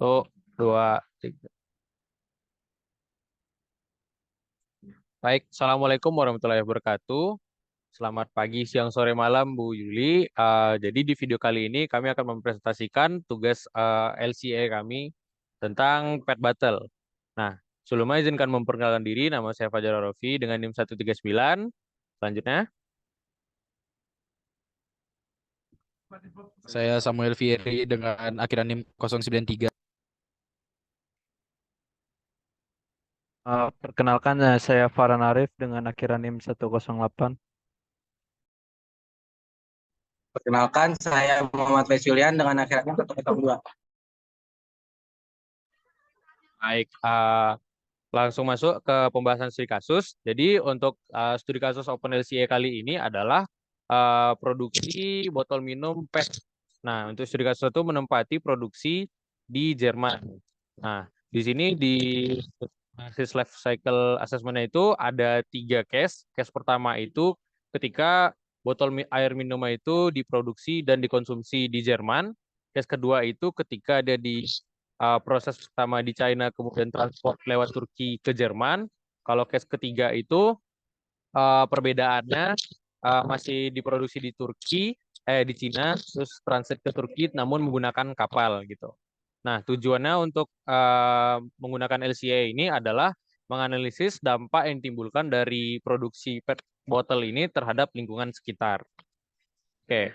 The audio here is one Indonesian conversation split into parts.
Satu, dua, tiga. Baik, Assalamualaikum warahmatullahi wabarakatuh. Selamat pagi, siang, sore, malam, Bu Yuli. Jadi di video kali ini kami akan mempresentasikan tugas LCA kami tentang Pet Battle. Nah, sebelumnya izinkan memperkenalkan diri, nama saya Fajar Arafi dengan NIM 139. Selanjutnya, Saya Samuel Fieri dengan akhiran NIM 093. Perkenalkan, saya Farhan Arif dengan akhiran NIM 108. Perkenalkan, saya Muhammad Julian dengan akhirnya 102. baik, langsung masuk ke pembahasan studi kasus. Jadi untuk studi kasus OpenLCA kali ini adalah produksi botol minum PET. Nah, untuk studi kasus itu menempati produksi di Jerman. Nah, di sini di basis life cycle assessment-nya itu ada 3 case. Case pertama itu ketika botol air minumnya itu diproduksi dan dikonsumsi di Jerman. Case kedua itu ketika dia di proses pertama di China kemudian transport lewat Turki ke Jerman. Kalau case ketiga itu perbedaannya masih diproduksi di Turki, di Cina, terus transit ke Turki namun menggunakan kapal gitu. Nah, tujuannya untuk menggunakan LCA ini adalah menganalisis dampak yang ditimbulkan dari produksi PET botol ini terhadap lingkungan sekitar. Oke.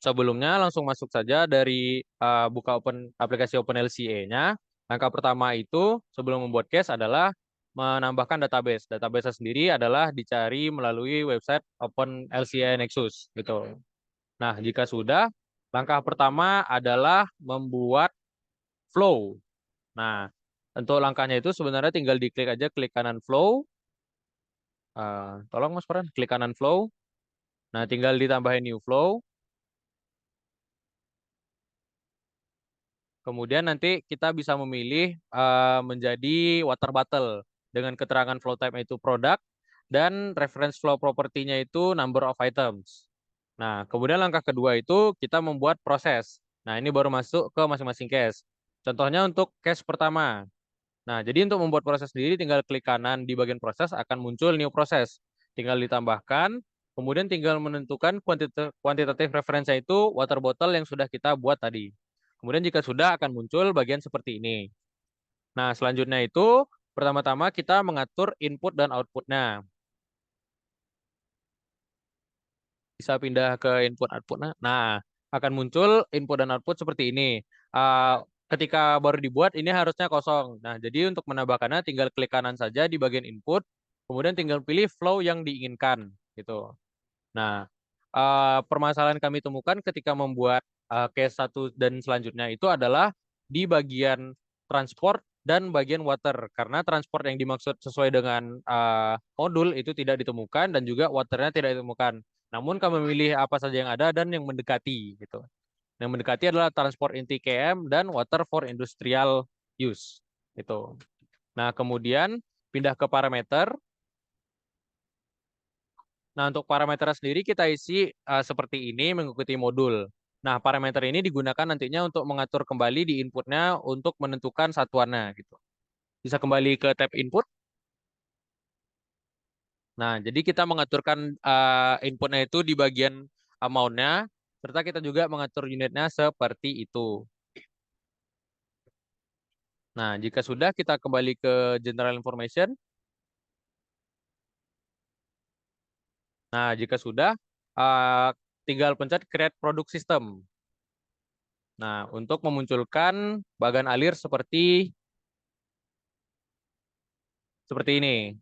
Sebelumnya langsung masuk saja dari buka aplikasi OpenLCA-nya. Langkah pertama itu sebelum membuat case adalah menambahkan database. Database sendiri adalah dicari melalui website OpenLCA Nexus gitu. Nah, jika sudah, langkah pertama adalah membuat flow. Nah, untuk langkahnya itu sebenarnya tinggal diklik aja klik kanan flow. Tolong Mas Farhan, klik kanan flow. Nah, tinggal ditambahin new flow. Kemudian nanti kita bisa memilih menjadi water bottle dengan keterangan flow type itu product dan reference flow property-nya itu number of items. Nah, kemudian langkah kedua itu kita membuat proses. Nah, ini baru masuk ke masing-masing case. Contohnya untuk case pertama. Nah, jadi untuk membuat proses sendiri tinggal klik kanan di bagian proses akan muncul new process. Tinggal ditambahkan, kemudian tinggal menentukan kuantitatif referensinya itu water bottle yang sudah kita buat tadi. Kemudian jika sudah akan muncul bagian seperti ini. Nah, selanjutnya itu pertama-tama kita mengatur input dan outputnya. Bisa pindah ke input outputnya. Nah, akan muncul input dan output seperti ini. Ketika baru dibuat ini harusnya kosong. Nah, jadi untuk menambahkannya tinggal klik kanan saja di bagian input, kemudian tinggal pilih flow yang diinginkan gitu. Nah, permasalahan kami temukan ketika membuat case 1 dan selanjutnya itu adalah di bagian transport dan bagian water. Karena transport yang dimaksud sesuai dengan modul itu tidak ditemukan dan juga waternya tidak ditemukan. Namun kami memilih apa saja yang ada dan yang mendekati gitu. Yang mendekati adalah transport inti KM dan water for industrial use gitu. Nah, kemudian pindah ke parameter. Nah, untuk parameter sendiri kita isi seperti ini mengikuti modul. Nah, parameter ini digunakan nantinya untuk mengatur kembali di inputnya untuk menentukan satuannya gitu. Bisa kembali ke tab input. Nah, jadi kita mengaturkan inputnya itu di bagian amount-nya, serta kita juga mengatur unitnya seperti itu. Nah, jika sudah kita kembali ke general information. Nah, jika sudah, tinggal pencet create product system. Nah, untuk memunculkan bagan alir seperti ini.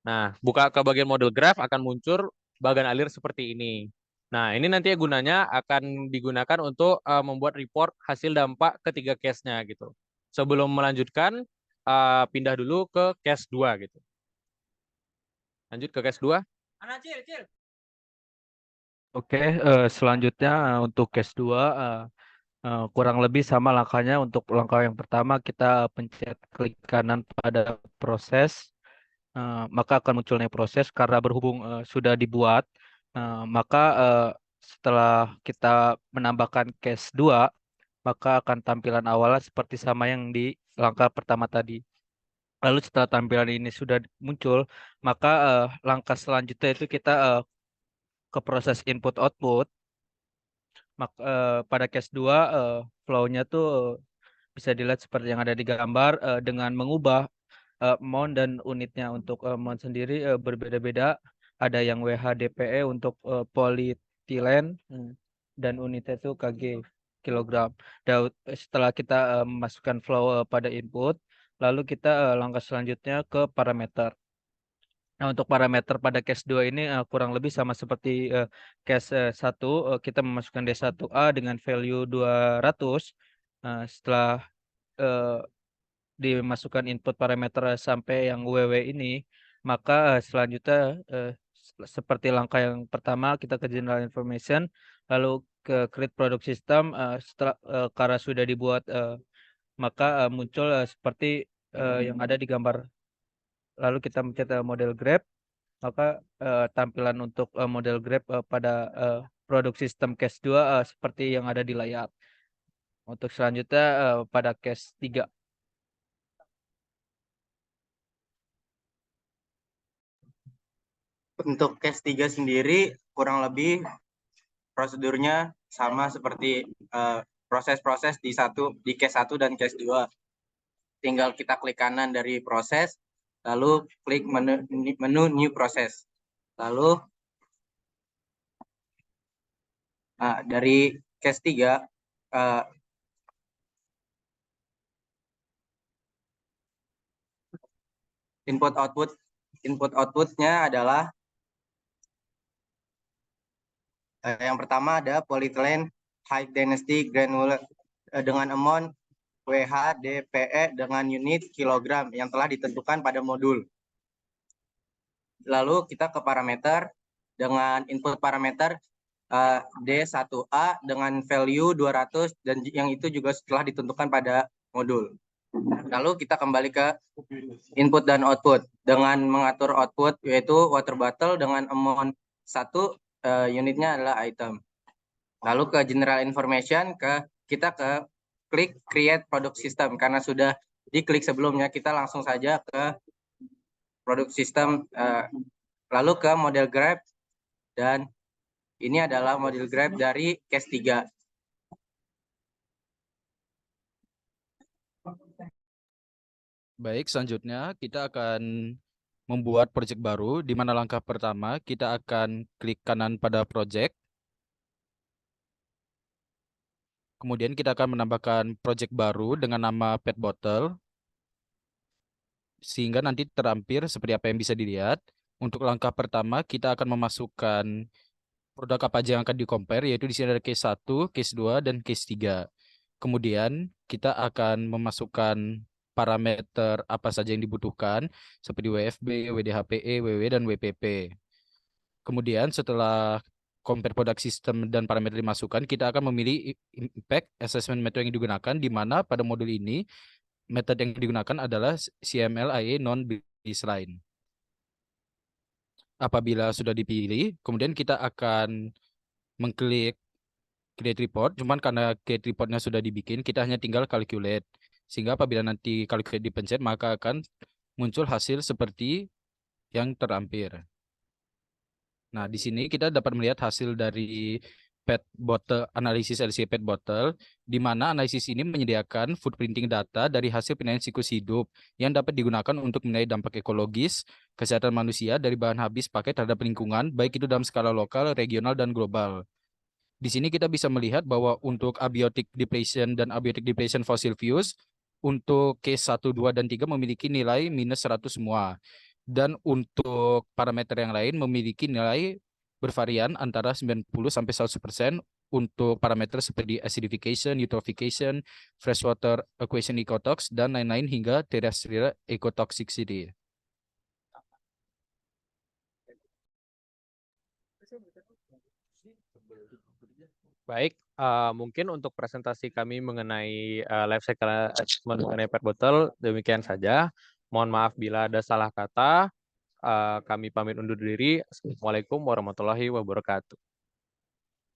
Nah, buka ke bagian model graph akan muncul bagan alir seperti ini. Nah, ini nanti gunanya akan digunakan untuk membuat report hasil dampak ketiga case-nya gitu. Sebelum melanjutkan, pindah dulu ke case 2 gitu. Lanjut ke case 2. Oke, selanjutnya untuk case 2 kurang lebih sama langkahnya. Untuk langkah yang pertama kita pencet klik kanan pada proses, maka akan munculnya proses karena berhubung sudah dibuat, maka setelah kita menambahkan case 2, maka akan tampilan awalnya seperti sama yang di langkah pertama tadi. Lalu setelah tampilan ini sudah muncul, maka langkah selanjutnya itu kita ke proses input output. Pada case 2 flow-nya tuh bisa dilihat seperti yang ada di gambar dengan mengubah mount dan unitnya. Untuk mount sendiri berbeda-beda. Ada yang WHDPE untuk polietilен dan unitnya itu kg kilogram. Dan setelah kita memasukkan flow pada input, lalu kita langkah selanjutnya ke parameter. Nah, untuk parameter pada case 2 ini kurang lebih sama seperti case 1. Kita memasukkan D1A dengan value 200. Setelah eh, dimasukkan input parameter sampai yang WW ini, maka selanjutnya seperti langkah yang pertama kita ke general information, lalu ke create product system. Setelah karena sudah dibuat, maka muncul seperti yang ada di gambar. Lalu kita mencet model grab, maka tampilan untuk model grab pada produk sistem case 2 seperti yang ada di layar. Untuk selanjutnya pada case 3. Untuk case 3 sendiri kurang lebih prosedurnya sama seperti proses-proses di case 1 dan case 2. Tinggal kita klik kanan dari proses, lalu klik menu new process. Lalu dari case 3 input outputnya adalah yang pertama ada polyethylene high density granular dengan amount WHDPE dengan unit kilogram yang telah ditentukan pada modul. Lalu kita ke parameter dengan input parameter D1A dengan value 200 dan yang itu juga setelah ditentukan pada modul. Lalu kita kembali ke input dan output dengan mengatur output yaitu water bottle dengan amount 1, unitnya adalah item. Lalu ke general information, kita ke klik create product system karena sudah diklik sebelumnya, kita langsung saja ke product system, lalu ke model grab, dan ini adalah model grab dari case 3. Baik, selanjutnya kita akan membuat project baru, di mana langkah pertama kita akan klik kanan pada project. Kemudian kita akan menambahkan project baru dengan nama pet bottle, sehingga nanti terampil seperti apa yang bisa dilihat. Untuk langkah pertama kita akan memasukkan produk apa aja yang akan di-compare, yaitu di sini ada case 1, case 2, dan case 3. Kemudian kita akan memasukkan parameter apa saja yang dibutuhkan, seperti WFB, WDHPE, WW, dan WPP. Kemudian setelah compare product system dan parameter dimasukkan, kita akan memilih impact assessment method yang digunakan, di mana pada modul ini metode yang digunakan adalah CML-IA non-baseline. Apabila sudah dipilih, kemudian kita akan mengklik create report. Cuman karena create reportnya sudah dibikin, kita hanya tinggal calculate. Sehingga apabila nanti calculate dipencet, maka akan muncul hasil seperti yang terampil. Nah, di sini kita dapat melihat hasil dari pet bottle, analisis LC pet bottle, di mana analisis ini menyediakan footprinting data dari hasil penilaian siklus hidup yang dapat digunakan untuk menilai dampak ekologis, kesehatan manusia dari bahan habis pakai terhadap lingkungan, baik itu dalam skala lokal, regional, dan global. Di sini kita bisa melihat bahwa untuk abiotic depletion dan abiotic depletion fossil fuels, untuk case 1, 2, dan 3 memiliki nilai minus 100 semua. Dan untuk parameter yang lain memiliki nilai bervarian antara 90-100% untuk parameter seperti acidification, eutrophication, freshwater equation ecotox, dan lain-lain hingga terrestrial ecotoxicity. Baik, mungkin untuk presentasi kami mengenai life cycle assessment mengenai pet bottle demikian saja. Mohon maaf bila ada salah kata. Kami pamit undur diri. Assalamualaikum warahmatullahi wabarakatuh.